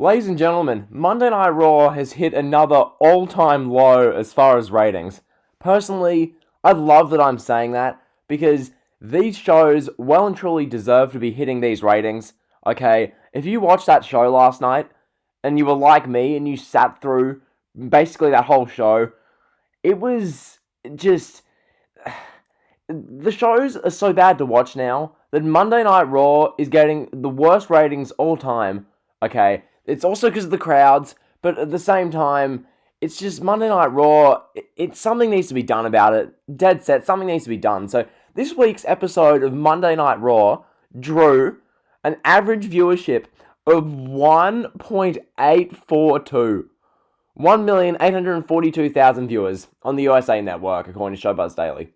Ladies and gentlemen, Monday Night Raw has hit another all-time low as far as ratings. Personally, I love that I'm saying that because these shows well and truly deserve to be hitting these ratings. Okay, if you watched that show last night and you were like me and you sat through basically that whole show, it was just the shows are so bad to watch now that Monday Night Raw is getting the worst ratings all time. Okay, it's also because of the crowds, but at the same time, it's just Monday Night Raw. It's something needs to be done about it. Dead set, something needs to be done. So this week's episode of Monday Night Raw drew an average viewership of 1.842. 1,842,000 viewers on the USA Network, according to Showbuzz Daily.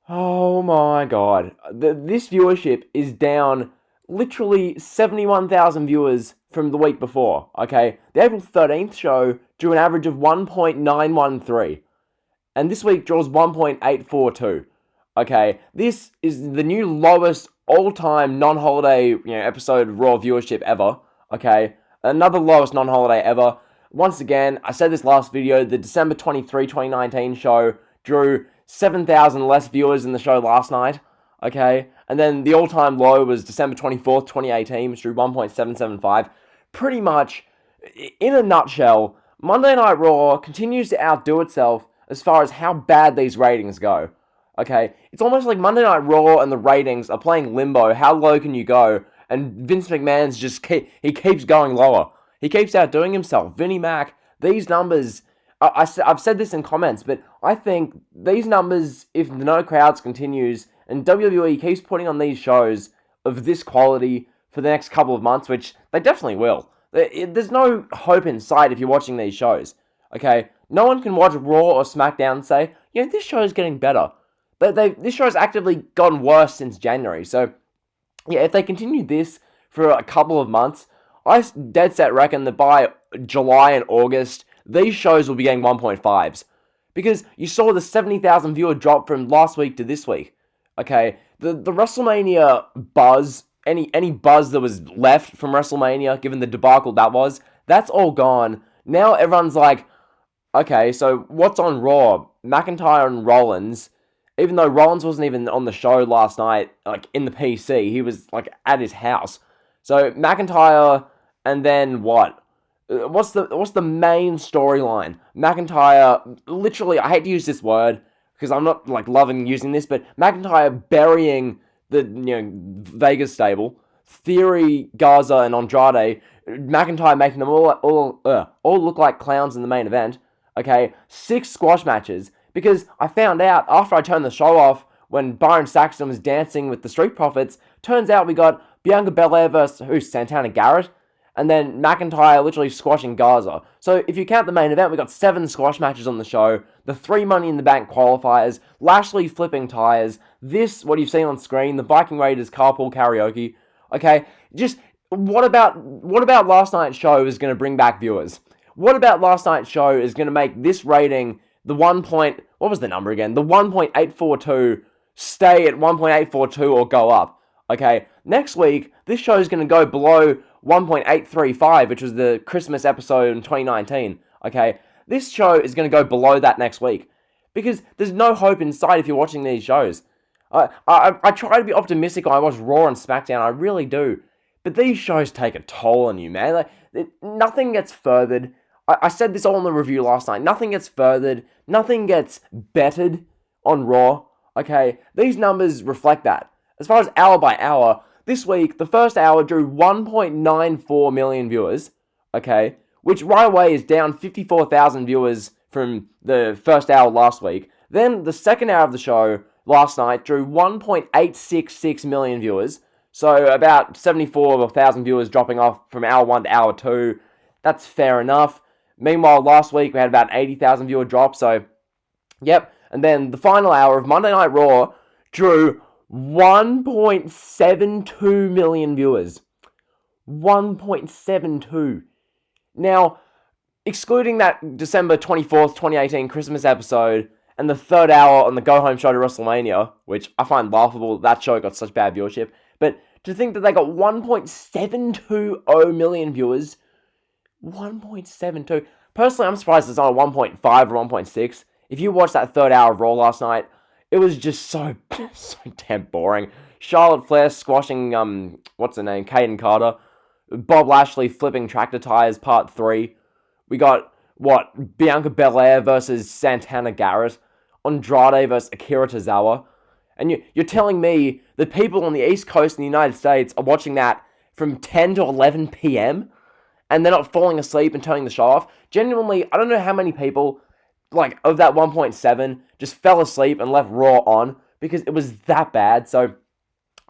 Oh my god. This viewership is down literally 71,000 viewers from the week before, okay? The April 13th show drew an average of 1.913, and this week draws 1.842, okay? This is the new lowest all-time non-holiday episode of Raw viewership ever, okay? Another lowest non-holiday ever. Once again, I said this last video, the December 23, 2019 show drew 7,000 less viewers than the show last night, okay? And then the all-time low was December 24th, 2018, which drew 1.775. Pretty much, in a nutshell, Monday Night Raw continues to outdo itself as far as how bad these ratings go, okay? It's almost like Monday Night Raw and the ratings are playing limbo. How low can you go? And Vince McMahon's he keeps going lower. He keeps outdoing himself. Vinnie Mac, these numbers, I've said this in comments, but I think these numbers, if the no crowds continues, and WWE keeps putting on these shows of this quality for the next couple of months, which they definitely will. There's no hope in sight if you're watching these shows, okay? No one can watch Raw or SmackDown and say, this show is getting better. This show has actively gotten worse since January, so, if they continue this for a couple of months, I dead set reckon that by July and August, these shows will be getting 1.5s. Because you saw the 70,000 viewer drop from last week to this week. Okay, the WrestleMania buzz, any buzz that was left from WrestleMania, given the debacle that was, that's all gone. Now everyone's like, okay, so what's on Raw? McIntyre and Rollins. Even though Rollins wasn't even on the show last night, like in the PC, he was like at his house. So McIntyre, and then what? What's the main storyline? McIntyre, literally, I hate to use this word because I'm not like loving using this, but McIntyre burying the Vegas stable, Theory, Garza, and Andrade, McIntyre making them all look like clowns in the main event. Okay, 6 squash matches because I found out after I turned the show off when Byron Saxton was dancing with the Street Profits. Turns out we got Bianca Belair versus Santana Garrett. And then McIntyre literally squashing Garza. So if you count the main event, we got 7 squash matches on the show, the 3 Money in the Bank qualifiers, Lashley flipping tires, this, what you've seen on screen, the Viking Raiders carpool karaoke. Okay, just what about last night's show is going to bring back viewers? What about last night's show is going to make this rating, the what was the number again? The 1.842 stay at 1.842 or go up. Okay, next week, this show is going to go below 1.835, which was the Christmas episode in 2019, okay? This show is going to go below that next week, because there's no hope in sight if you're watching these shows. I try to be optimistic when I watch Raw and SmackDown, I really do, but these shows take a toll on you, man. Like, nothing gets furthered. I said this all in the review last night. Nothing gets furthered. Nothing gets bettered on Raw, okay? These numbers reflect that. As far as hour by hour, this week, the first hour drew 1.94 million viewers, okay, which right away is down 54,000 viewers from the first hour last week. Then the second hour of the show last night drew 1.866 million viewers, so about 74,000 viewers dropping off from hour 1 to hour 2. That's fair enough. Meanwhile, last week we had about 80,000 viewer drop, so yep. And then the final hour of Monday Night Raw drew 1.72 million viewers. 1.72. Now, excluding that December 24th, 2018 Christmas episode and the third hour on the go-home show to WrestleMania, which I find laughable that show got such bad viewership, but To think that they got 1.720 million viewers. 1.72. Personally, I'm surprised it's not a 1.5 or 1.6. If you watched that third hour of Raw last night, it was just so damn boring. Charlotte Flair squashing, what's her name, Kaden Carter. Bob Lashley flipping tractor tires, part 3. We got, Bianca Belair versus Santana Garrett. Andrade versus Akira Tozawa. And you're telling me that people on the East Coast in the United States are watching that from 10 to 11 p.m.? And they're not falling asleep and turning the show off? Genuinely, I don't know how many people, of that 1.7, just fell asleep and left Raw on because it was that bad. So,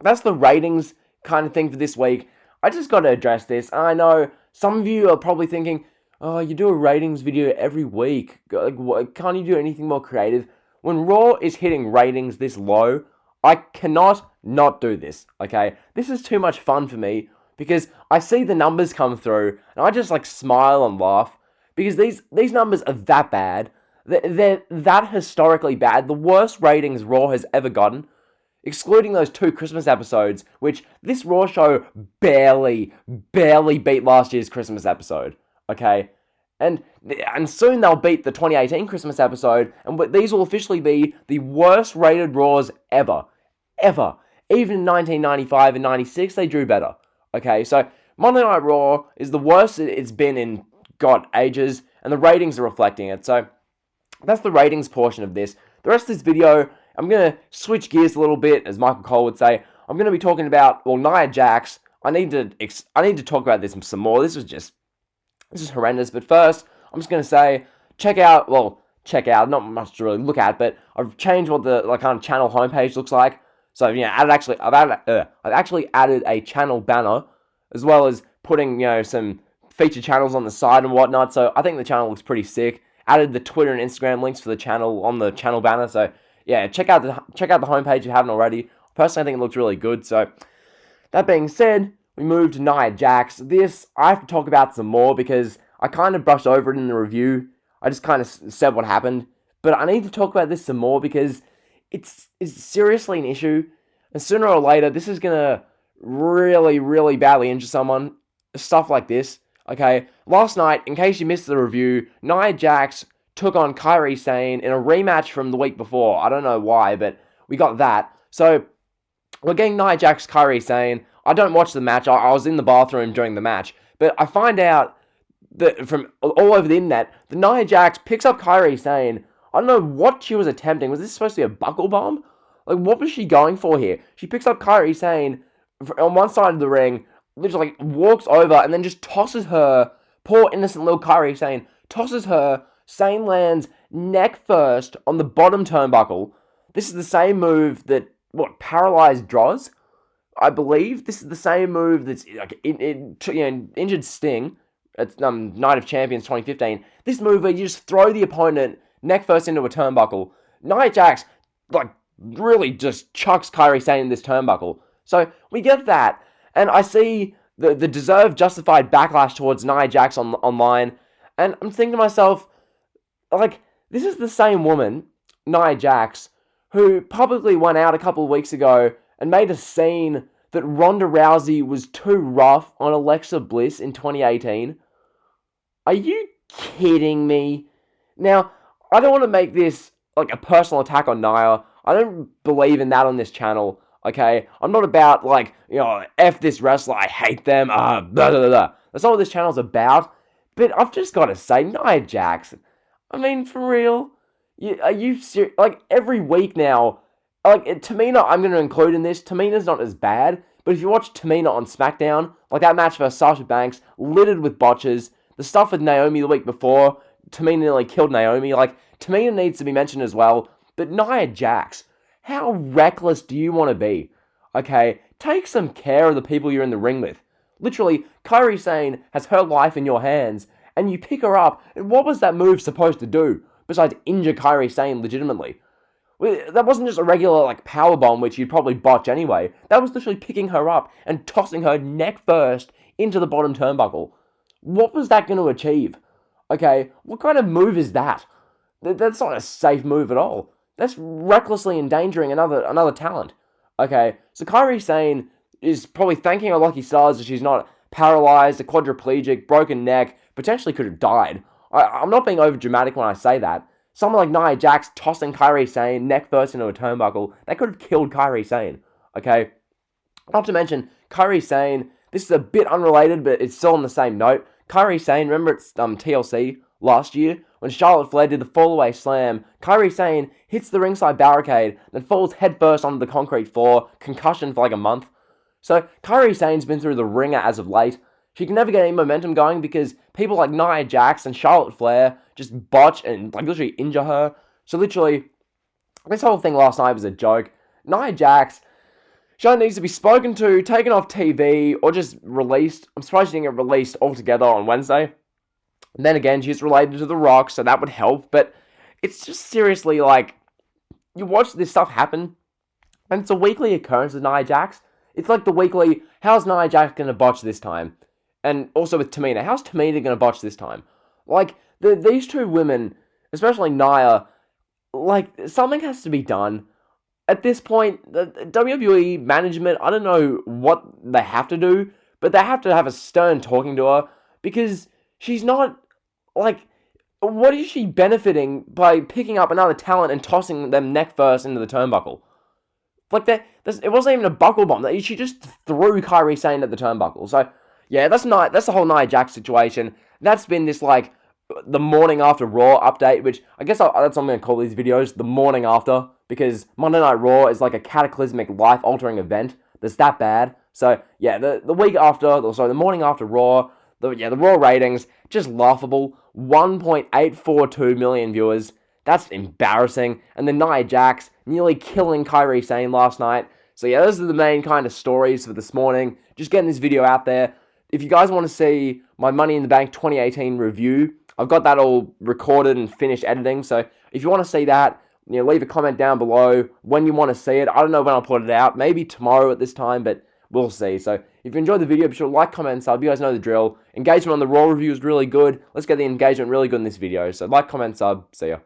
that's the ratings kind of thing for this week. I just got to address this. I know some of you are probably thinking, oh, you do a ratings video every week. Can't you do anything more creative? When Raw is hitting ratings this low, I cannot not do this, okay? This is too much fun for me because I see the numbers come through and I just smile and laugh because these numbers are that bad. They're that historically bad. The worst ratings Raw has ever gotten, excluding those 2 Christmas episodes, which this Raw show barely beat last year's Christmas episode, okay? And soon they'll beat the 2018 Christmas episode, and these will officially be the worst rated Raws ever. Ever. Even in 1995 and 96, they drew better. Okay, so Monday Night Raw is the worst it's been in, ages, and the ratings are reflecting it. So, that's the ratings portion of this. The rest of this video, I'm going to switch gears a little bit, as Michael Cole would say. I'm going to be talking about, Nia Jax. I need to talk about this some more. This is horrendous. But first, I'm just going to say, check out, not much to really look at, but I've changed what the kind of channel homepage looks like. So, I've actually added a channel banner, as well as putting, some featured channels on the side and whatnot. So, I think the channel looks pretty sick. Added the Twitter and Instagram links for the channel on the channel banner. So, yeah, check out the homepage if you haven't already. Personally, I think it looks really good. So, that being said, we move to Nia Jax. This, I have to talk about some more because I kind of brushed over it in the review. I just kind of said what happened. But I need to talk about this some more because it's seriously an issue. And sooner or later, this is going to really, really badly injure someone. Stuff like this. Okay, last night, in case you missed the review, Nia Jax took on Kairi Sane in a rematch from the week before. I don't know why, but we got that. So, we're getting Nia Jax, Kairi Sane. I don't watch the match. I was in the bathroom during the match. But I find out that from all over the internet, that Nia Jax picks up Kairi Sane. I don't know what she was attempting. Was this supposed to be a buckle bomb? What was she going for here? She picks up Kairi Sane on one side of the ring, literally walks over and then just tosses her, poor innocent little Kairi Sane, tosses her. Sane lands neck first on the bottom turnbuckle. This is the same move that, paralyzed Droz? I believe this is the same move that's injured Sting at Night of Champions 2015. This move where you just throw the opponent neck first into a turnbuckle. Nia Jax, really just chucks Kairi Sane in this turnbuckle. So, we get that. And I see the deserved, justified backlash towards Nia Jax online. And I'm thinking to myself, this is the same woman, Nia Jax, who publicly went out a couple of weeks ago and made a scene that Ronda Rousey was too rough on Alexa Bliss in 2018. Are you kidding me? Now, I don't want to make this a personal attack on Nia. I don't believe in that on this channel. Okay, I'm not about F this wrestler, I hate them, blah, blah, blah. That's not what this channel's about. But I've just got to say, Nia Jax, I mean, for real, are you serious? Every week now, Tamina, I'm going to include in this. Tamina's not as bad, but if you watch Tamina on SmackDown, that match versus Sasha Banks, littered with botches. The stuff with Naomi the week before, Tamina nearly killed Naomi. Tamina needs to be mentioned as well. But Nia Jax, how reckless do you want to be? Okay, take some care of the people you're in the ring with. Literally, Kairi Sane has her life in your hands, and you pick her up, and what was that move supposed to do, besides injure Kairi Sane legitimately? That wasn't just a regular, powerbomb, which you'd probably botch anyway. That was literally picking her up and tossing her neck first into the bottom turnbuckle. What was that going to achieve? Okay, what kind of move is that? That's not a safe move at all. That's recklessly endangering another talent. Okay, so Kairi Sane, is probably thanking her lucky stars that she's not paralyzed, a quadriplegic, broken neck, potentially could have died. I'm not being over dramatic when I say that. Someone like Nia Jax tossing Kairi Sane neck first into a turnbuckle, that could have killed Kairi Sane. Okay? Not to mention, Kairi Sane, this is a bit unrelated, but it's still on the same note. Kairi Sane, remember it's TLC last year? When Charlotte Flair did the fallaway slam, Kairi Sane hits the ringside barricade, then falls headfirst onto the concrete floor, concussion for like a month. So Kairi Sane's been through the ringer as of late. She can never get any momentum going because people like Nia Jax and Charlotte Flair just botch and like literally injure her. So literally, this whole thing last night was a joke. Nia Jax, she needs to be spoken to, taken off TV, or just released. I'm surprised she didn't get released altogether on Wednesday. And then again, she's related to The Rock, so that would help. But it's just seriously like, you watch this stuff happen, and it's a weekly occurrence with Nia Jax. It's like the weekly, how's Nia Jax going to botch this time? And also with Tamina, how's Tamina going to botch this time? Like, these two women, especially Nia, like, something has to be done. At this point, the WWE management, I don't know what they have to do, but they have to have a stern talking to her, because she's not, like, what is she benefiting by picking up another talent and tossing them neck first into the turnbuckle? Like, it wasn't even a buckle bomb. She just threw Kairi Sane at the turnbuckle. So, yeah, that's the whole Nia Jax situation. That's been this, like, the morning after Raw update, which I guess that's what I'm going to call these videos, the morning after, because Monday Night Raw is like a cataclysmic, life-altering event that's that bad. So, yeah, the morning after Raw, the Raw ratings, just laughable. 1.842 million viewers. That's embarrassing. And then Nia Jax nearly killing Kairi Sane last night. So yeah, those are the main kind of stories for this morning. Just getting this video out there. If you guys want to see my Money in the Bank 2018 review, I've got that all recorded and finished editing. So if you want to see that, leave a comment down below when you want to see it. I don't know when I'll put it out. Maybe tomorrow at this time, but we'll see. So if you enjoyed the video, be sure to like, comment, and sub. You guys know the drill. Engagement on the Raw review is really good. Let's get the engagement really good in this video. So like, comment, sub. See ya.